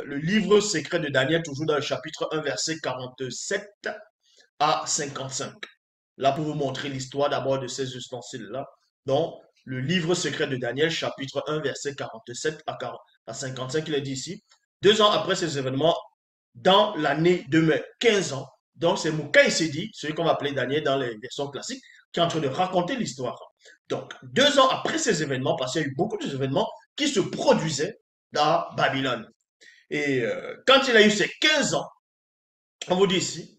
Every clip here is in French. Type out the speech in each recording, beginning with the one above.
le livre secret de Daniel, toujours dans le chapitre 1, verset 47 à 55. Là, pour vous montrer l'histoire d'abord de ces ustensiles-là. Donc, le livre secret de Daniel, chapitre 1, verset 47 à 55, il est dit ici. 2 ans après ces événements, dans l'année de mes 15 ans, donc c'est Mukaïsedi, celui qu'on va appeler Daniel dans les versions classiques, qui est en train de raconter l'histoire. Donc, 2 ans après ces événements, parce qu'il y a eu beaucoup d'événements qui se produisaient dans Babylone. Et quand il a eu ses 15 ans, on vous dit ici,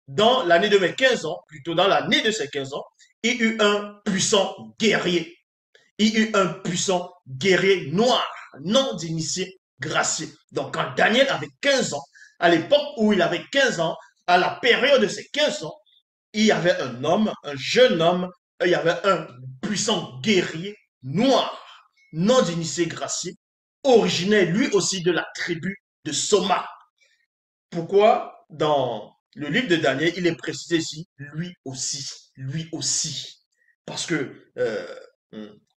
dans l'année de mes 15 ans, plutôt dans l'année de ses 15 ans, il y eut un puissant guerrier. Il y eut un puissant guerrier noir, non d'initié, gracié. Donc quand Daniel avait 15 ans, à l'époque où il avait 15 ans, à la période de ses 15 ans, il y avait un homme, un jeune homme, il y avait un puissant guerrier noir, non d'initié, gracié, originaire lui aussi de la tribu de Soma. Pourquoi dans le livre de Daniel, il est précisé ici, lui aussi. Parce que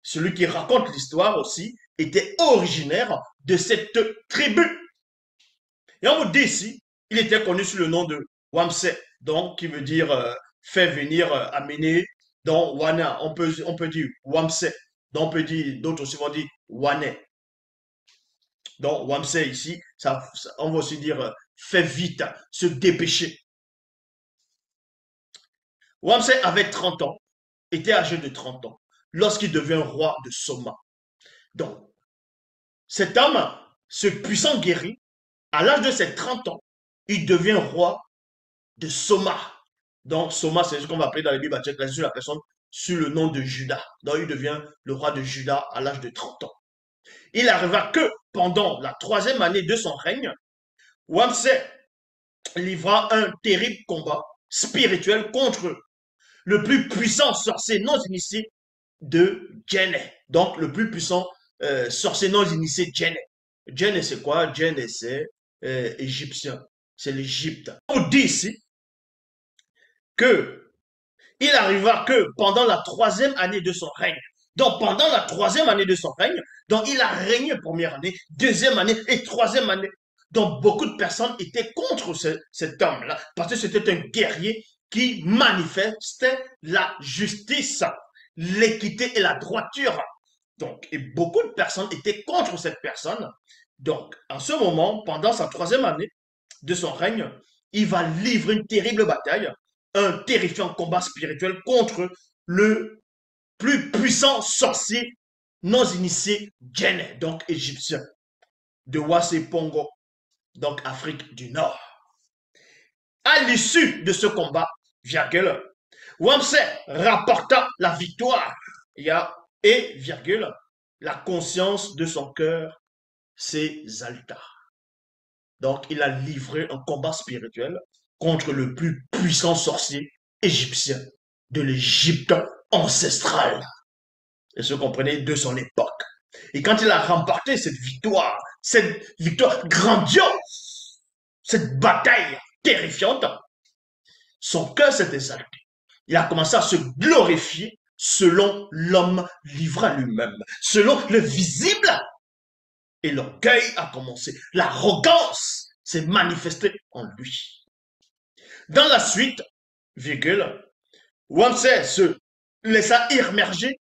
celui qui raconte l'histoire aussi était originaire de cette tribu. Et on vous dit ici, il était connu sous le nom de Wamseh, donc qui veut dire faire venir, amener. Donc Wana, on peut dire Wamseh, donc on peut dire, d'autres aussi vont dire Wane. Donc Wamseh ici, on va aussi dire fait vite, se dépêcher. Wamseh avait 30 ans, était âgé de 30 ans, lorsqu'il devient roi de Soma. Donc, cet homme, ce puissant guerrier, à l'âge de ses 30 ans, il devient roi de Soma. Donc, Soma, c'est ce qu'on va appeler dans les Bibles sur la personne sur le nom de Juda. Donc, il devient le roi de Juda à l'âge de 30 ans. Il arriva que pendant la 3e année de son règne, Wamseh livra un terrible combat spirituel contre le plus puissant sorcier non initié de Djenné. Donc, le plus puissant sorcier non initié, Djenné. Djenné, c'est quoi? Djenné, c'est égyptien. C'est l'Égypte. On dit ici que il arriva que pendant la 3e année de son règne, donc pendant la 3e année de son règne, donc il a régné première année, 2e année et 3e année. Donc beaucoup de personnes étaient contre cet homme-là, parce que c'était un guerrier qui manifestait la justice, l'équité et la droiture. Donc, et beaucoup de personnes étaient contre cette personne. Donc, en ce moment, pendant sa 3e année de son règne, il va livrer une terrible bataille, un terrifiant combat spirituel contre le plus puissant sorcier non initié, Djenné, donc égyptien, de Wassé Pongo, donc Afrique du Nord. À l'issue de ce combat, virgule, Wamseh rapporta la victoire et, virgule, la conscience de son cœur s'exalta. Donc, il a livré un combat spirituel contre le plus puissant sorcier égyptien de l'Égypte ancestrale. Et ce comprenez de son époque. Et quand il a remporté cette victoire grandiose, cette bataille terrifiante, son cœur s'est exalté. Il a commencé à se glorifier selon l'homme livré à lui-même, selon le visible. Et l'orgueil a commencé. L'arrogance s'est manifestée en lui. Dans la suite, virgule, Wamseh se laissa immerger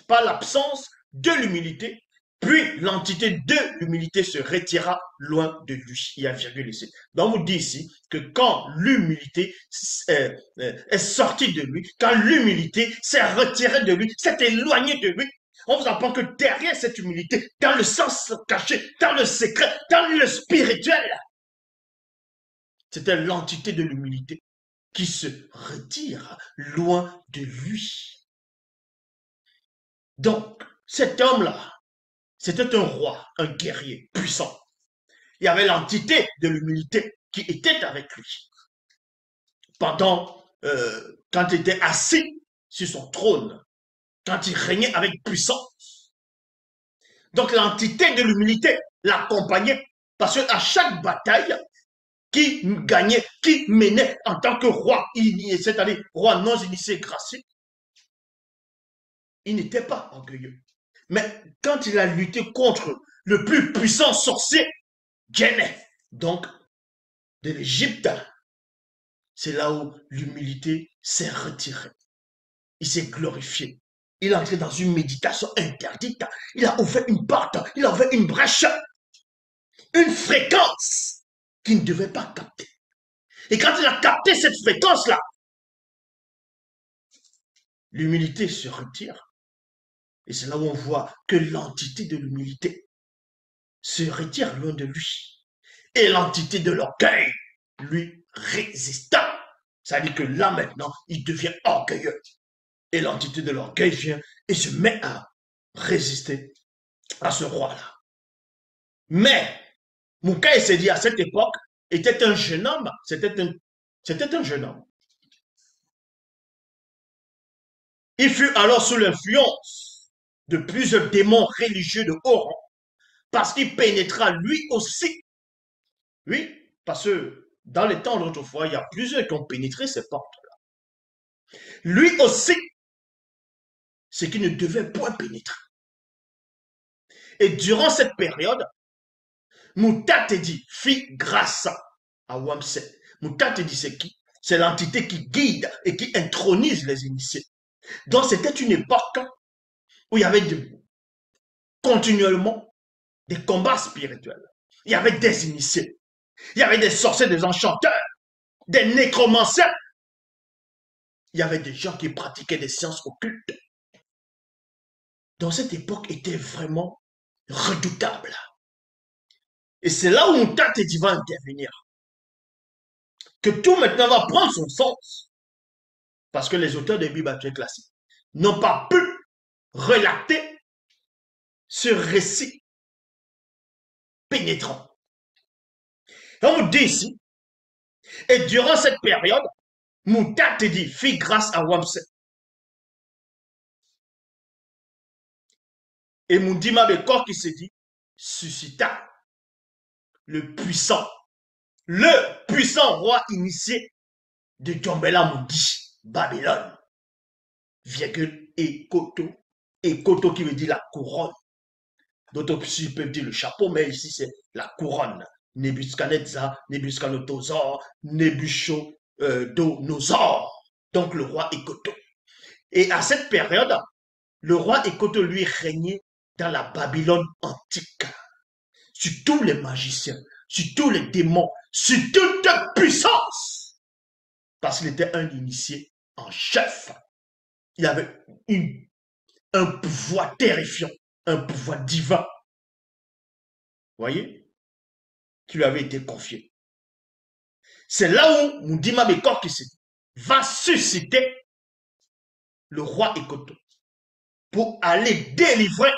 par l'absence de l'humilité, puis l'entité de l'humilité se retira loin de lui. Il y a virgule ici. Donc, on vous dit ici que quand l'humilité est sortie de lui, quand l'humilité s'est retirée de lui, s'est éloignée de lui, on vous apprend que derrière cette humilité, dans le sens caché, dans le secret, dans le spirituel, c'était l'entité de l'humilité qui se retire loin de lui. Donc, cet homme-là, c'était un roi, un guerrier puissant. Il y avait l'entité de l'humilité qui était avec lui. Quand il était assis sur son trône, quand il régnait avec puissance. Donc l'entité de l'humilité l'accompagnait parce qu'à chaque bataille, qui gagnait, qui menait en tant que roi, c'est-à-dire roi non initié gracié, il n'était pas orgueilleux. Mais quand il a lutté contre le plus puissant sorcier, Djenné, donc de l'Égypte. C'est là où l'humilité s'est retirée. Il s'est glorifié. Il est entré dans une méditation interdite. Il a ouvert une porte, il a ouvert une brèche, une fréquence qu'il ne devait pas capter. Et quand il a capté cette fréquence-là, l'humilité se retire. Et c'est là où on voit que l'entité de l'humilité se retire loin de lui. Et l'entité de l'orgueil lui résista. Ça veut dire que là maintenant, il devient orgueilleux. Et l'entité de l'orgueil vient et se met à résister à ce roi-là. Mais Moukaï s'est dit à cette époque, était un jeune homme, c'était un jeune homme. Il fut alors sous l'influence de plusieurs démons religieux de haut rang, parce qu'il pénétra lui aussi. Oui, parce que dans les temps d'autrefois, il y a plusieurs qui ont pénétré ces portes-là. Lui aussi, ce qui ne devait point pénétrer. Et durant cette période, Moutatedi fit grâce à Wamset. Moutatedi, c'est qui? C'est l'entité qui guide et qui intronise les initiés. Donc, c'était une époque où il y avait continuellement des combats spirituels. Il y avait des initiés. Il y avait des sorciers, des enchanteurs, des nécromanciens. Il y avait des gens qui pratiquaient des sciences occultes. Donc, cette époque était vraiment redoutable. Et c'est là où Moutatedi va intervenir. Que tout maintenant va prendre son sens. Parce que les auteurs des Bibles actuelles classiques n'ont pas pu relater ce récit pénétrant. On nous dit ici, et durant cette période, Moutatedi fit grâce à Wamset. Et Mundima Bekor qui se dit, suscita le puissant roi initié de Djombela Mundi, Babylone, virgule, Ekoto qui veut dire la couronne. D'autres peuvent dire le chapeau, mais ici c'est la couronne. Nebuchadnezzar, Nebuchadnezzar, Nebuchadnezzar, donc le roi Ekoto. Et à cette période, le roi Ekoto lui régnait dans la Babylone antique, sur tous les magiciens, sur tous les démons, sur toute puissance, parce qu'il était un initié en chef. Il avait un pouvoir terrifiant, un pouvoir divin, voyez, qui lui avait été confié. C'est là où Mundima Bekor qui va susciter le roi Ekoto pour aller délivrer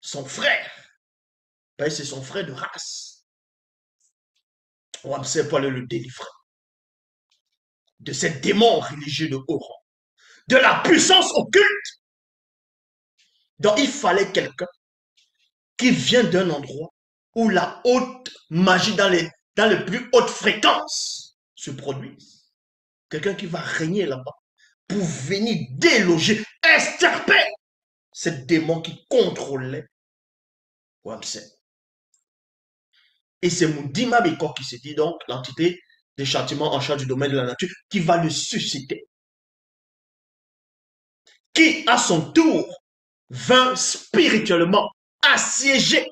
son frère. C'est son frère de race. Wamset pour aller le délivrer de ces démons religieux de haut rang, de la puissance occulte. Donc il fallait quelqu'un qui vient d'un endroit où la haute magie dans les plus hautes fréquences se produit. Quelqu'un qui va régner là-bas pour venir déloger, extirper ces démons qui contrôlaient Wamset. Et c'est Mundima Bekor qui se dit donc l'entité des châtiments en charge du domaine de la nature qui va le susciter. Qui, à son tour, vint spirituellement assiéger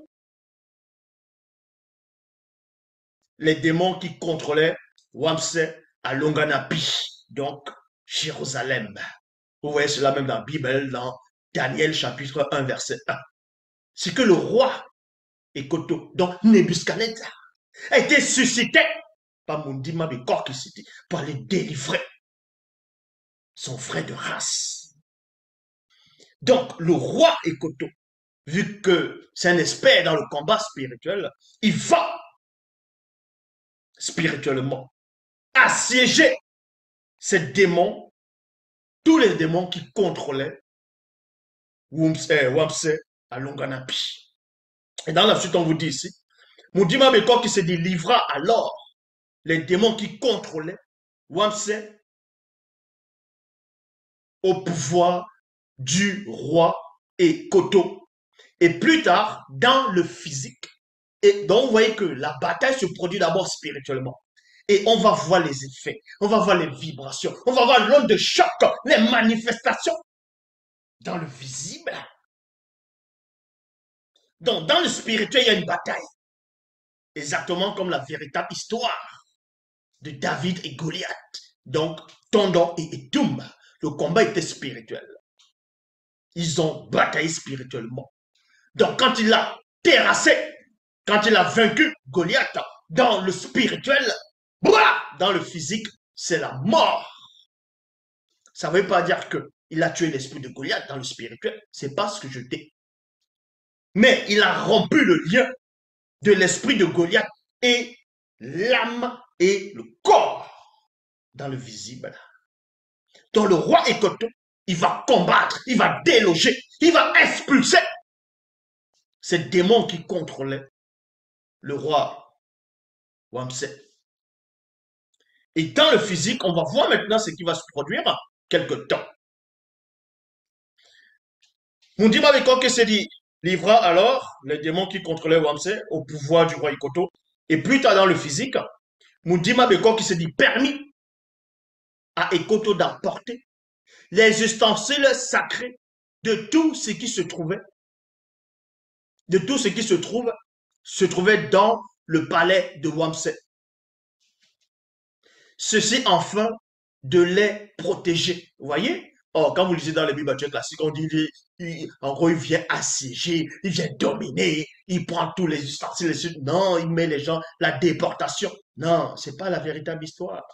les démons qui contrôlaient Wamset à Longanapi, donc Jérusalem. Vous voyez cela même dans la Bible, dans Daniel chapitre 1, verset 1. C'est que le roi Ekoto, donc Nebuchadnezzar, a été suscité par Mundima Bekor qui s'était pour aller délivrer son frère de race. Donc le roi Ekoto, vu que c'est un expert dans le combat spirituel, il va spirituellement assiéger ces démons, tous les démons qui contrôlaient Wamset à Longanapi. Et dans la suite, on vous dit ici, Mundima Bekor qui se délivra alors les démons qui contrôlaient Wamset au pouvoir du roi Ekoto. Et plus tard, dans le physique. Et donc, vous voyez que la bataille se produit d'abord spirituellement. Et on va voir les effets, on va voir les vibrations, on va voir l'onde de choc, les manifestations dans le visible. Donc, dans le spirituel, il y a une bataille. Exactement comme la véritable histoire de David et Goliath. Donc, Tondon et Etum. Le combat était spirituel. Ils ont bataillé spirituellement. Donc, quand il a terrassé, quand il a vaincu Goliath dans le spirituel, dans le physique, c'est la mort. Ça ne veut pas dire qu'il a tué l'esprit de Goliath dans le spirituel. C'est pas ce que je dis. Mais il a rompu le lien de l'esprit de Goliath et l'âme et le corps dans le visible. Donc le roi Ekoto, il va combattre, il va déloger, il va expulser ces démons qui contrôlaient le roi Wamsé. Et dans le physique, on va voir maintenant ce qui va se produire en quelque temps. Mundima Bikoke s'est dit, livra alors les démons qui contrôlaient Wamsé au pouvoir du roi Ikoto. Et plus tard dans le physique, Mundima Bikoke s'est dit, permis à Ikoto d'emporter les ustensiles sacrés de tout ce qui se trouvait, se trouvait dans le palais de Wamsé. Ceci enfin de les protéger. Vous voyez? Oh, quand vous lisez dans les Bibles classiques, on dit, en gros, il vient assiéger, il vient dominer, il prend tous les ustensiles. Non, il met les gens, la déportation. Non, c'est pas la véritable histoire.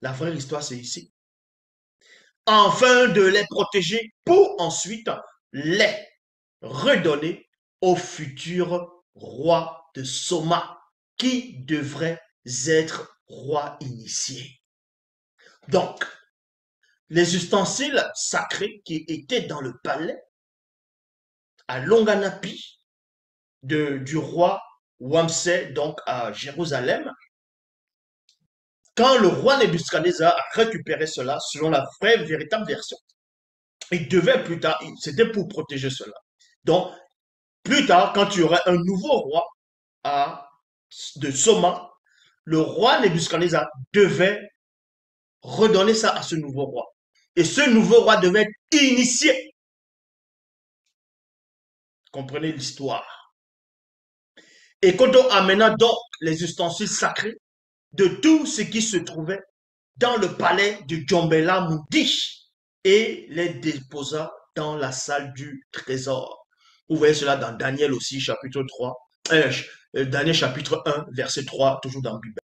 La vraie histoire, c'est ici. Afin de les protéger pour ensuite les redonner au futur roi de Soma qui devrait être roi initié. Donc, les ustensiles sacrés qui étaient dans le palais à Longanapi du roi Wamsé, donc à Jérusalem, quand le roi Nebuchadnezzar a récupéré cela, selon la vraie, véritable version, il devait plus tard, c'était pour protéger cela. Donc, plus tard, quand il y aurait un nouveau roi de Soma, le roi Nebuchadnezzar devait redonner ça à ce nouveau roi. Et ce nouveau roi devait être initié. Comprenez l'histoire. Et quand on amena donc les ustensiles sacrés de tout ce qui se trouvait dans le palais de Djombela Moudish et les déposa dans la salle du trésor. Vous voyez cela dans Daniel aussi, chapitre 3, Daniel chapitre 1, verset 3, toujours dans la Bible.